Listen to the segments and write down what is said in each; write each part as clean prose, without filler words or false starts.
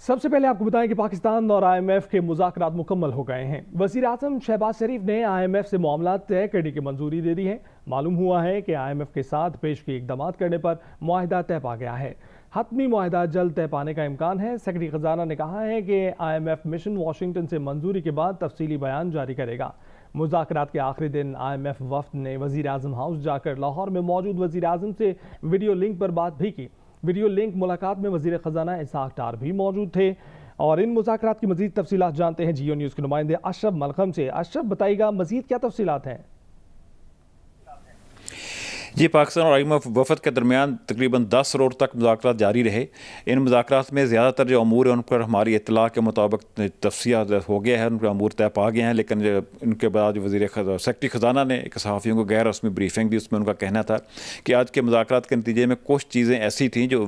सबसे पहले आपको बताएं कि पाकिस्तान और IMF के मुज़ाकरात मुकम्मल हो गए हैं। वज़ीर आज़म शहबाज शरीफ ने IMF से मामला तय करने की मंजूरी दे दी है। मालूम हुआ है कि IMF के साथ पेशगी इक़दाम करने पर मुआहिदा तय पा गया है। हतमी मुआहिदा जल्द तय पाने का इम्कान है। सेक्रेटरी खजाना ने कहा है कि IMF मिशन वाशिंगटन से मंजूरी के बाद तफसीली बयान जारी करेगा। मुज़ाकरात के आखिरी दिन IMF वफ़द ने वज़ीर आज़म हाउस जाकर लाहौर में मौजूद वज़ीर आज़म से वीडियो लिंक पर बात भी की। वीडियो लिंक मुलाकात में वज़ीर ख़जाना इसहाक डार भी मौजूद थे। और इन मुज़ाकरात की मज़ीद तफसीलात जानते हैं जियो न्यूज़ के नुमाइंदे अशरफ मलखम से। अशरफ, बताइएगा मज़ीद क्या तफसीलात हैं? जी, पाकिस्तान और IMF वफद के दरमियान तकरीबन 10 रोज़ तक मुज़ाकरात जारी रहे। इन मुज़ाकरात में ज़्यादातर जो अमूर हैं उन पर हमारी इत्तला के मुताबिक तफसील हो गया है, उन पर अमूर तय पा गए हैं। लेकिन इनके बाद सेक्रेटरी ख़जाना ने एक सहाफ़ियों को गैर रस्मी ब्रीफिंग दी। उसमें उनका कहना था कि आज के मुज़ाकरात के नतीजे में कुछ चीज़ें ऐसी थीं जो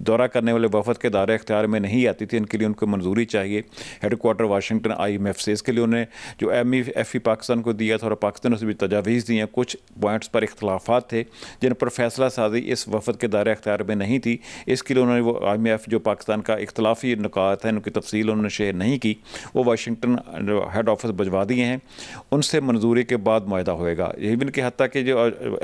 दौरा करने वाले वफद के दायरे इख्तियार में नहीं आती थी। इनके लिए उनको मंजूरी चाहिए हेडक्वार्टर वाशिंगटन IMF से। इसके लिए उन्हें जो MEFE पाकिस्तान को दिया था और पाकिस्तान से भी तजावीज़ दी हैं। कुछ पॉइंट्स पर इख्तलाफात थे जिन पर फैसला साजी इस वफद के दायरे अख्तियार में नहीं थी। इसके लिए उन्होंने वो IMF जो पाकिस्तान का इख्तलाफी नुकात है उनकी तफसील उन्होंने शेयर नहीं की। वो वाशिंगटन हेड ऑफिस भिजवा दिए हैं। उनसे मंजूरी के बाद मुआहिदा होएगा। इवन कि हत्ता कि जो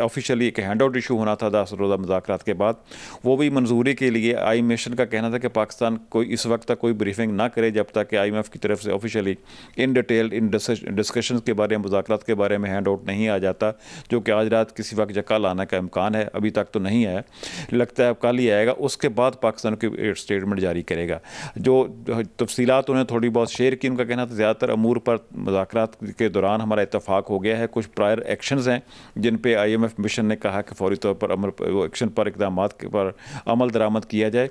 ऑफिशियली एक हैंड आउट इशू होना था 10 रोज़ा मुज़ाकरात के बाद, वो भी मंजूरी के लिए आई मिशन का कहना था कि पाकिस्तान कोई इस वक्त तक कोई ब्रीफिंग ना करे जब तक कि IMF की तरफ से officially in detail in discussion के बारे में मुज़ाकरात के बारे में हैंड आउट नहीं आ जाता, जो कि आज रात किसी वक्त या कल आने का इम्कान है। अभी तक तो नहीं आया, लगता है कल ही आएगा। उसके बाद पाकिस्तान की स्टेटमेंट जारी करेगा। जो तफसीलात उन्हें थोड़ी बहुत शेयर की, उनका कहना था ज़्यादातर अमूर पर मुज़ाकरात के दौरान हमारा इत्तफाक हो गया है। कुछ प्रायर एक्शंस हैं जिन पे IMF मिशन ने कहा कि फौरी तौर पर एक्शन पर इक़दाम पर अमल दरामद किया जाए।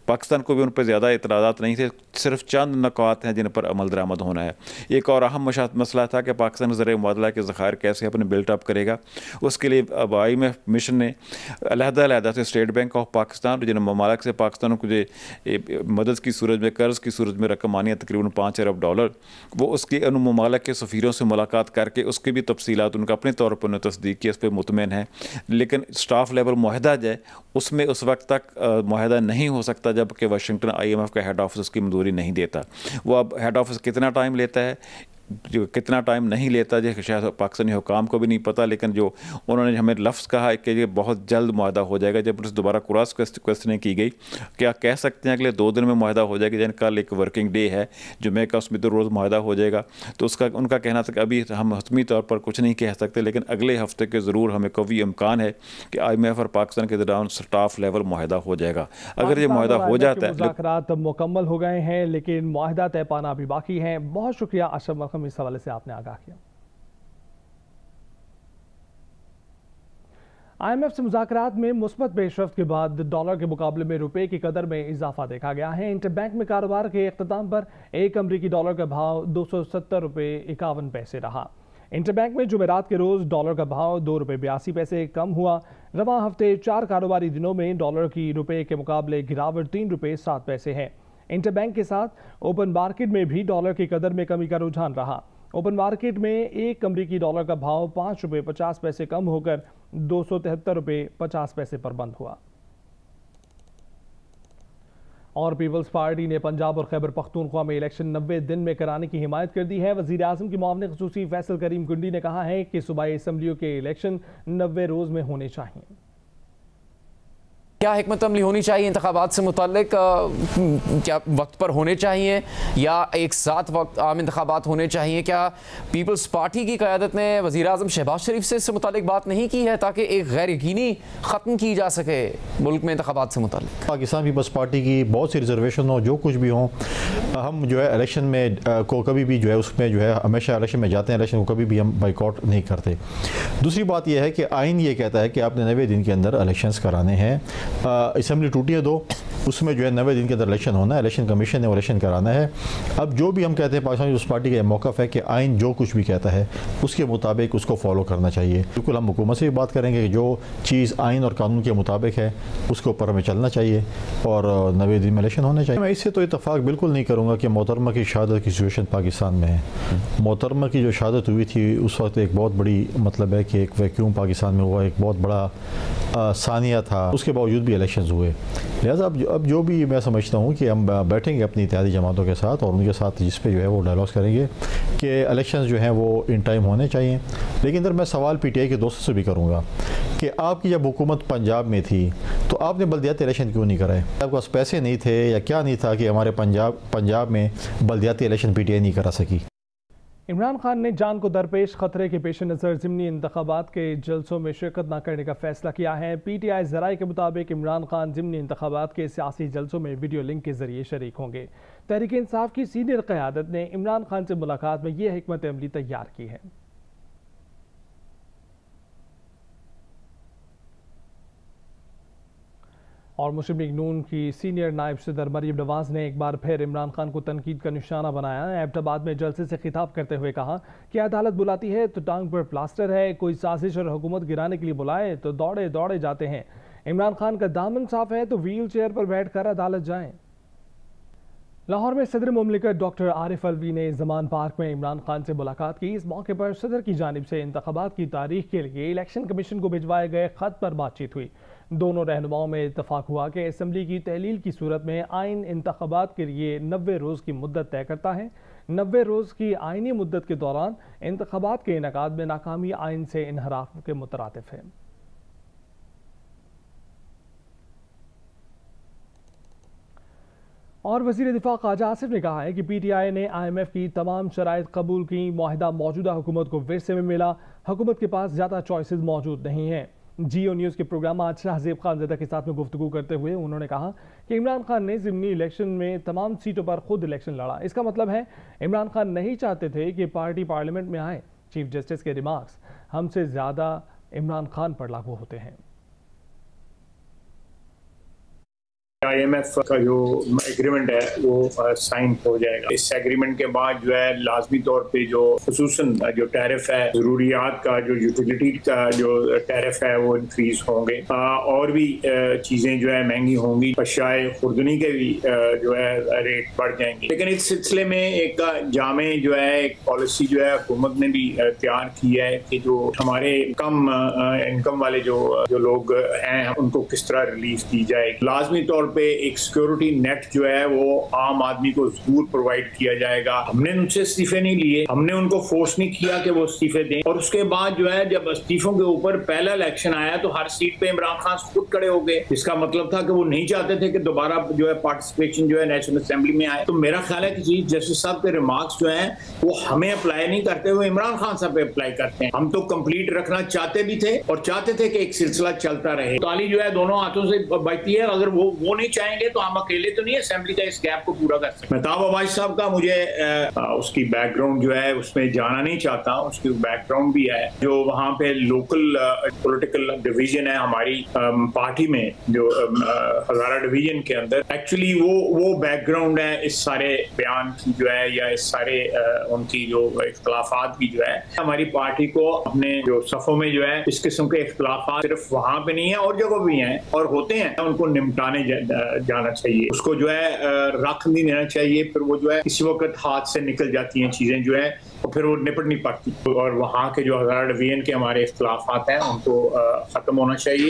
पाकिस्तान को भी उन पर ज़्यादा इतराज़ात नहीं थे, सिर्फ चंद नकात हैं जिन पर अमल दरामद होना है। एक और अहम मसला था कि पाकिस्तान ज़र मुआदला के ज़खायर कैसे अपने बिल्टअप करेगा। उसके लिए अब IMF मिशन ने अलहदा से स्टेट बैंक ऑफ पाकिस्तान और जिन ममालिक से पाकिस्तान को जो मदद की सूरत में, कर्ज़ की सूरत में रकम आनी है तकरीबन $5 अरब, वो उसके उन ममालिक के सफ़ीरों से मुलाकात करके उसकी भी तफसीलात उनका अपने तौर पर उन्हें तस्दीक की, उस पर मुतमईन है। लेकिन स्टाफ लेवल मुआहिदा जाए उसमें उस वक्त तक मुआहिदा नहीं हो सकता जबकि वाशिंगटन IMF का हेड ऑफिस उसकी मंजूरी नहीं देता। वो अब हेड ऑफिस कितना टाइम लेता है, जो कितना टाइम नहीं लेता, जो शायद पाकिस्तानी हुकाम को भी नहीं पता। लेकिन जो उन्होंने हमें लफ्ज़ कहा है कि ये बहुत जल्द मुआहिदा हो जाएगा। जब उनसे दोबारा क्रॉस क्वेश्चनिंग की गई, क्या कह सकते हैं अगले 2 दिन में मुआहिदा हो जाएगा, जैसे कल एक वर्किंग डे है जुमे का, उसमें तो रोज़ मुआहिदा हो जाएगा। तो उनका कहना था कि अभी हम हतमी तौर पर कुछ नहीं कह सकते, लेकिन अगले हफ्ते के ज़रूर हमें कभी इम्कान है कि IMF और पाकिस्तान के दौरान स्टाफ लेवल मुआहिदा हो जाएगा। अगर ये मुआहिदा हो जाता है, मुज़ाकरात मुकम्मल हो गए हैं लेकिन मुआहिदा तय पाना अभी बाकी है। बहुत शुक्रिया अशरफ मलखम, इस हवाले से आपने आगाह किया। IMF से मुज़ाकरात में मुस्बत पेशरफ्त के बाद डॉलर के मुकाबले में रुपए की कदर में इजाफा देखा गया है। इंटरबैंक में कारोबार के इख्तिताम पर एक अमरीकी डॉलर का भाव 270 रुपये 51 पैसे रहा। इंटरबैंक में जुमेरात के रोज़ डॉलर का भाव 2 रुपये 82 पैसे कम हुआ। रवां हफ्ते 4 कारोबारी दिनों में डॉलर की रुपए के मुकाबले गिरावट 3 रुपये 7 पैसे है। इंटरबैंक के साथ ओपन मार्केट में भी डॉलर की कदर में कमी का रुझान रहा। ओपन मार्केट में एक अमरीकी डॉलर का भाव 5 रुपये 50 पैसे कम होकर 273 रुपये 50 पैसे पर बंद हुआ। और पीपल्स पार्टी ने पंजाब और खैबर पख्तूनख्वा में इलेक्शन 90 दिन में कराने की हिमायत कर दी है। वज़ीर आज़म की मुआविन ख़ुसूसी फैसल करीम कुंडी ने कहा है कि सूबाई असम्बलियों के इलेक्शन 90 रोज़ में होने चाहिए। क्या हिकमत अमली होनी चाहिए इंतखाबात से मुताल्लिक? क्या वक्त पर होने चाहिए या एक साथ वक्त आम इंतखाबात होने चाहिए? क्या पीपल्स पार्टी की क़यादत ने वज़ीर आज़म शहबाज शरीफ से इससे मुताल्लिक बात नहीं की है ताकि एक गैर यकीनी ख़त्म की जा सके मुल्क में इंतखाबात से मुताल्लिक? पाकिस्तान पीपल्स पार्टी की बहुत सी रिजर्वेशन हो, जो कुछ भी हो, हम जो है इलेक्शन में को कभी भी जो है उसमें जो है हमेशा इलेक्शन में जाते हैं, इलेक्शन को कभी भी हम बाइकआउट नहीं करते। दूसरी बात यह है कि आइन ये कहता है कि आपने 90 दिन के अंदर इलेक्शंस कराने हैं। असम्बली टूटी है 2, उसमें जो है 90 दिन के अंदर इलेक्शन होना है। इलेक्शन कमीशन ने इलेक्शन कराना है। अब जो भी हम कहते हैं पाकिस्तान पीपल्स पार्टी का मौक़िफ़ है कि आइन जो कुछ भी कहता है उसके मुताबिक उसको फॉलो करना चाहिए। बिल्कुल हम हुकूमत से भी बात करेंगे कि जो चीज़ आइन और कानून के मुताबिक है उसके ऊपर हमें चलना चाहिए और 90 दिन में इलेक्शन होने चाहिए। मैं इससे तो इत्तफाक बिल्कुल नहीं करूँगा कि मोहतरमा की शहादत की सिचुएशन पाकिस्तान में है। मोहतरमा की जो शहादत हुई थी उस वक्त एक बहुत बड़ी मतलब है कि एक वैक्यूम पाकिस्तान में हुआ, एक बहुत बड़ा सानिया था, उसके बावजूद भी इलेक्शन हुए। लिहाजा अब अब जो भी मैं समझता हूँ कि हम बैठेंगे अपनी इत्तेहादी जमातों के साथ और उनके साथ जिस पे जो है वो डायलॉग्स करेंगे कि इलेक्शंस जो हैं वो इन टाइम होने चाहिए। लेकिन इधर मैं सवाल पीटीआई के दोस्तों से भी करूँगा कि आपकी जब हुकूमत पंजाब में थी तो आपने बल्दियाती इलेक्शन क्यों नहीं कराए? आपके पास पैसे नहीं थे या क्या नहीं था कि हमारे पंजाब में बल्दियाती इलेक्शन पीटीआई नहीं करा सकी? इमरान खान ने जान को दरपेश खतरे के पेश नज़र ज़िमनी इंतखाबात के जलसों में शिरकत न करने का फैसला किया है। पीटीआई ज़राए के मुताबिक इमरान खान ज़िमनी इंतखाबात के सियासी जलसों में वीडियो लिंक के जरिए शरीक होंगे। तहरीक इंसाफ की सीनियर क़यादत ने इमरान खान से मुलाकात में यह हिकमत अमली तैयार की है। और मुस्लिम लीग नून की सीनियर नायब सदर मरीम नवाज ने एक बार फिर इमरान खान को तनकीद का निशाना बनाया। एबटाबाद में जलसे से खिताब करते हुए कहा कि अदालत बुलाती है तो टांग पर प्लास्टर है, कोई साजिश और हुकूमत गिराने के लिए बुलाए तो दौड़े दौड़े जाते हैं। इमरान खान का दामन साफ है तो व्हील चेयर पर बैठकर अदालत जाएं। लाहौर में सदर मुमलिकत डॉक्टर आरिफ अलवी ने जमान पार्क में इमरान खान से मुलाकात की। इस मौके पर सदर की जानिब से इंतखाबात की तारीख के लिए इलेक्शन कमीशन को भिजवाए गए खत पर बातचीत हुई। दोनों रहनुमाओं में इत्तफाक हुआ कि असम्बली की तहलील की सूरत में आइन इंतखाबात के लिए 90 रोज़ की मुद्दत तय करता है। 90 रोज़ की आइनी मुद्दत के दौरान इंतखाबात के इनेकाद में नाकामी आइन से इनहराफ के मुतरातिफ है। और वज़ीर दिफा ख्वाजा आसिफ ने कहा है कि पीटीआई ने IMF की तमाम शराइत कबूल की। मुआहिदा मौजूदा हुकूमत को विरसे में मिला। हुकूमत के पास ज़्यादा चॉइसेस मौजूद नहीं हैं। जियो न्यूज़ के प्रोग्राम आज शाहज़ेब खानज़ादा के साथ में गुफ्तगू करते हुए उन्होंने कहा कि इमरान खान ने ज़िमनी इलेक्शन में तमाम सीटों पर खुद इलेक्शन लड़ा। इसका मतलब है इमरान खान नहीं चाहते थे कि पार्टी पार्लियामेंट में आए। चीफ जस्टिस के रिमार्क्स हमसे ज़्यादा इमरान खान पर लागू होते हैं। IMF का जो एग्रीमेंट है वो साइन हो जाएगा। इस एग्रीमेंट के बाद जो है लाजमी तौर पे जो खुसूसन जो टैरिफ है, जरूरियात का जो यूटिलिटी का जो टैरिफ है वो इंक्रीज होंगे। और भी चीज़ें जो है महंगी होंगी। अशाए खुर्दनी के भी जो है रेट बढ़ जाएंगे। लेकिन इस सिलसिले में एक जामे जो है एक पॉलिसी जो है हुकूमत ने भी तैयार की है कि जो हमारे कम इनकम वाले जो लोग हैं उनको किस तरह रिलीफ दी जाए। लाजमी तौर पे एक सिक्योरिटी नेट जो है वो आम आदमी को जरूर प्रोवाइड किया जाएगा। हमने उनसे इस्तीफे नहीं लिए, हमने उनको फोर्स नहीं किया कि वो इस्तीफे दें। और उसके बाद जो है जब इस्तीफों के ऊपर पहला इलेक्शन आया तो हर सीट पे इमरान खान खुद खड़े हो गए। इसका मतलब था कि वो नहीं चाहते थे कि दोबारा जो है पार्टिसिपेशन जो है नेशनल असेंबली में आए। तो मेरा ख्याल है कि चीफ जस्टिस साहब के रिमार्क्स जो है वो हमें अप्लाई नहीं करते हुए इमरान खान साहब पे अप्लाई करते हैं। हम तो कंप्लीट रखना चाहते भी थे और चाहते थे कि एक सिलसिला चलता रहे। ताली जो है दोनों हाथों से बजती है। अगर वो नहीं चाहेंगे तो हम अकेले तो नहीं असेंबली का इस गैप को पूरा कर सकते। मेहताब अब्बासी साहब का मुझे उसकी बैकग्राउंड जो है उसमें जाना नहीं चाहता। उसकी बैकग्राउंड भी है जो वहाँ पे लोकल पॉलिटिकल डिवीजन है हमारी पार्टी में जो हजारा डिवीजन के अंदर। एक्चुअली वो बैकग्राउंड है इस सारे बयान की जो है या इस सारे उनकी जो इख्तलाफात की जो है हमारी पार्टी को अपने जो सफ़ों में जो है इस किस्म के इख्तलाफात सिर्फ वहाँ पे नहीं है और जगह भी हैं और होते हैं, उनको निपटाने जाना चाहिए। उसको जो है रख नहीं देना चाहिए। फिर वो जो है किसी वक्त हाथ से निकल जाती हैं चीजें जो है और फिर वो निपट नहीं पाती। और वहाँ के जो हज़ारा डिवीजन के हमारे इख्तलाफात हैं उनको खत्म होना चाहिए।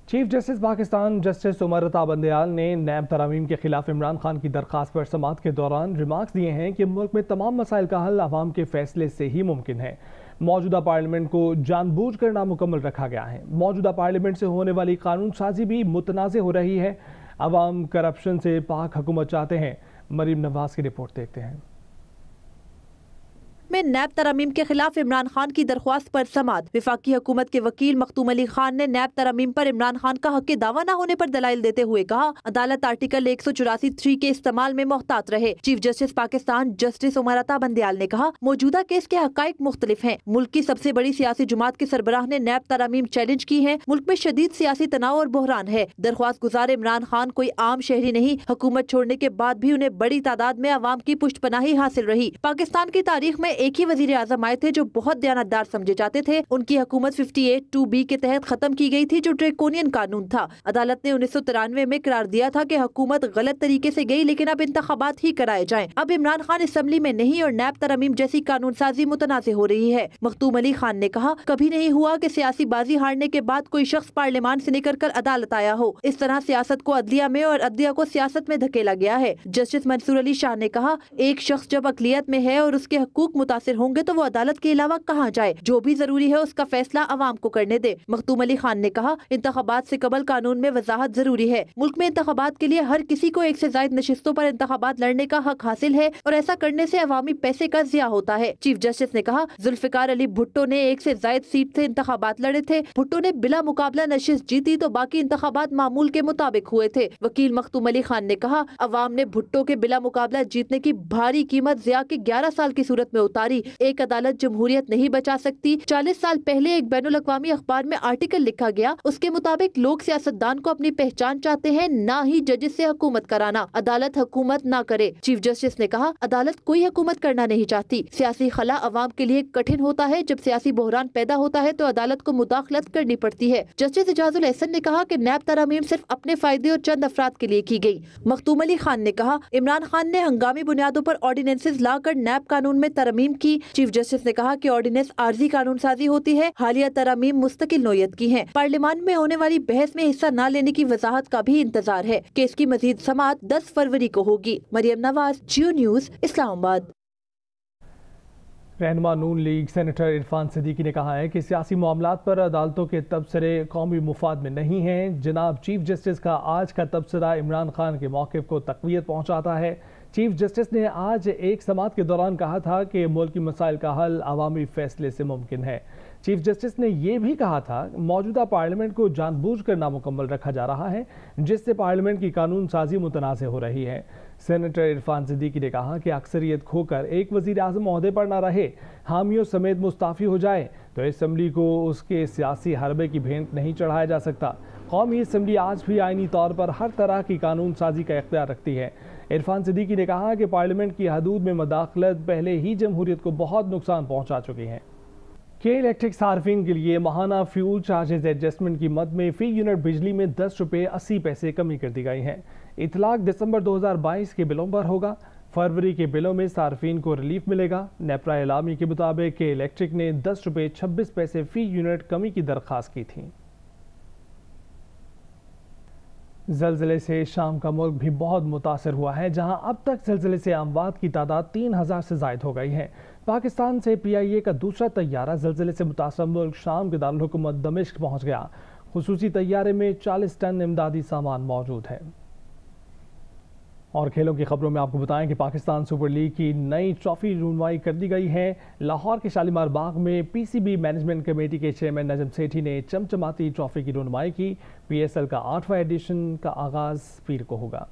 Chief justice Pakistan justice Umar Ata Bandial ने नैब तरामीम के खिलाफ इमरान खान की दरख्वास्त पर समाअत के दौरान रिमार्क्स दिए हैं कि मुल्क में तमाम मसाइल का हल अवाम के फैसले से ही मुमकिन है। मौजूदा पार्लियामेंट को जानबूझकर नामुकम्मल रखा गया है। मौजूदा पार्लियामेंट से होने वाली कानून साजी भी मुतनाज़ हो रही है। अवाम करप्शन से पाक हुकूमत चाहते हैं। मरीम नवाज की रिपोर्ट देखते हैं। में नैब तरमीम के खिलाफ इमरान खान की दरख्वास्त पर समाअत। वफाकी हुकूमत के वकील मखतूम अली खान ने नैब तरमीम पर इमरान खान का हक दावा न होने पर दलाइल देते हुए कहा, अदालत आर्टिकल 184(3) के इस्तेमाल में मोहतात रहे। Chief justice Pakistan justice Umar Ata Bandial ने कहा, मौजूदा केस के हकाइक मुख्तलिफ हैं। मुल्क की सबसे बड़ी सियासी जुमात के सरबराह ने नैब तरमीम चैलेंज की है। मुल्क में शदीद सियासी तनाव और बहरान है। दरख्वास्त गुजार इमरान खान कोई आम शहरी नहीं। हुकूमत छोड़ने के बाद भी उन्हें बड़ी तादाद में अवाम की पुष्टपनाही हासिल रही। पाकिस्तान की तारीख में एक ही वजीर आजम आए थे जो बहुत दयानतदार समझे जाते थे। उनकी हुकूमत 58(2)B के तहत खत्म की गई थी, जो ड्रेकोनियन कानून था। अदालत ने 1993 में करार दिया था कि हुकूमत गलत तरीके से गई, लेकिन अब इंतखाबात ही कराए जाएं। अब इमरान खान असम्बली में नहीं और नैब तरमीम जैसी कानून साजी मुतनाज़ हो रही है। मखदूम अली खान ने कहा, कभी नहीं हुआ कि सियासी बाजी हारने के बाद कोई शख्स पार्लियामान से निकल कर अदालत आया हो। इस तरह सियासत को अदलिया में और अदलिया को सियासत में धकेला गया है। जस्टिस मंसूर अली शाह ने कहा, एक शख्स जब अकलियत में है और उसके हकूक मुतासिर होंगे तो वो अदालत के अलावा कहाँ जाए। जो भी जरूरी है उसका फैसला अवाम को करने दे। मखदूम अली खान ने कहा, इंतखाबात से कबल कानून में वजाहत जरूरी है। मुल्क में इंतखाबात के लिए हर किसी को एक से ज्यादा नशिस्तों पर इंतखाबात लड़ने का हक हासिल है और ऐसा करने से अवामी पैसे का ज़िया होता है। चीफ जस्टिस ने कहा, जुल्फिकार अली भुट्टो ने एक से ज्यादा सीट से इंतखाबात लड़े थे। भुट्टो ने बिला मुकाबला नशिस्त जीती तो बाकी इंतखाबात मामूल के मुताबिक हुए थे। वकील मखदूम अली खान ने कहा, अवाम ने भुट्टो के बिला मुकाबला जीतने की भारी कीमत ज़िया के 11 साल की सूरत में उतारी। एक अदालत जमहूरियत नहीं बचा सकती। 40 साल पहले एक बैनुल अक़वामी अखबार में आर्टिकल लिखा गया, उसके मुताबिक लोग सियासतदान को अपनी पहचान चाहते हैं, ना ही जजेस से हुकूमत कराना। अदालत हुकूमत ना करे। चीफ जस्टिस ने कहा, अदालत कोई हुकूमत करना नहीं चाहती। सियासी खला अवाम के लिए कठिन होता है। जब सियासी बहरान पैदा होता है तो अदालत को मुदाखलत करनी पड़ती है। जस्टिस इजाजुल एहसन ने कहा कि नैब तरमीम सिर्फ अपने फायदे और चंद अफराद के लिए की गई। मखदूम अली खान ने कहा, इमरान खान ने हंगामी बुनियादों पर ऑर्डिनेंसेस लाकर नैब कानून में तरमीम की। चीफ जस्टिस ने कहा कि ऑर्डिनेंस आर्जी कानून साजी होती है, हालिया तरमीम मुस्तकिल नोयत की है। पार्लियामान में होने वाली बहस में हिस्सा न लेने की वजाहत का भी इंतजार है। केस की मजीद समाअत 10 फरवरी को होगी। मरियम नवाज, जियो न्यूज, इस्लामाबाद। रहनुमा नून लीग सेनेटर इरफान सिद्दीकी ने कहा है कि सियासी मामलात पर अदालतों के तबसरे कौमी मुफाद में नहीं हैं। जनाब चीफ जस्टिस का आज का तबसरा इमरान खान के मौक़िफ़ को तक़वियत पहुँचाता है। चीफ जस्टिस ने आज एक समाअत के दौरान कहा था कि मुल्की मसाइल का हल अवामी फैसले से मुमकिन है। चीफ जस्टिस ने यह भी कहा था, मौजूदा पार्लियामेंट को जानबूझकर नामुकम्मल रखा जा रहा है, जिससे पार्लियामेंट की कानून साजी मुतनाज़ हो रही है। सेनेटर इरफान सिद्दीकी ने कहा कि अक्सरियत खोकर एक वज़ीर आज़म ओहदे पर न रहे, हामियों समेत मुस्ताफ़ी हो जाए तो असम्बली को उसके सियासी हरबे की भेंट नहीं चढ़ाया जा सकता। कौमी असम्बली आज भी आइनी तौर पर हर तरह की कानून साजी का इख्तियार रखती है। इरफान सिद्दीकी ने कहा कि पार्लियामेंट की हदूद में मदाखलत पहले ही जमहूरियत को बहुत नुकसान पहुँचा चुकी है। के इलेक्ट्रिक सार्फिन के लिए माहाना फ्यूल चार्जेस एडजस्टमेंट की मद में फ़ी यूनिट बिजली में 10 रुपये 80 पैसे कमी कर दी गई है। इतलाक दिसंबर 2022 के बिलों पर होगा। फरवरी के बिलों में सार्फिन को रिलीफ मिलेगा। नेपरा एलामी के मुताबिक के इलेक्ट्रिक ने 10 रुपये 26 पैसे फ़ी यूनिट कमी की दरख्वास्त की थी। ज़लज़ले से शाम का मुल्क भी बहुत मुतासर हुआ है, जहां अब तक ज़लज़ले से अमवात की तादाद 3000 से ज़ायद हो गई है। पाकिस्तान से PIA का दूसरा तैयारा ज़लज़ले से मुतासर मुल्क शाम के दारुल हुकूमत दमिश्क पहुँच गया। खुसूसी तैयारे में 40 टन इमदादी सामान मौजूद है। और खेलों की खबरों में आपको बताएं कि पाकिस्तान सुपर लीग की नई ट्रॉफी रुनमाई कर दी गई है। लाहौर के शालीमार बाग में PCB मैनेजमेंट कमेटी के चेयरमैन नजम सेठी ने चमचमाती ट्रॉफी की रुनमाई की। PSL का 8वां एडिशन का आगाज़ पीर को होगा।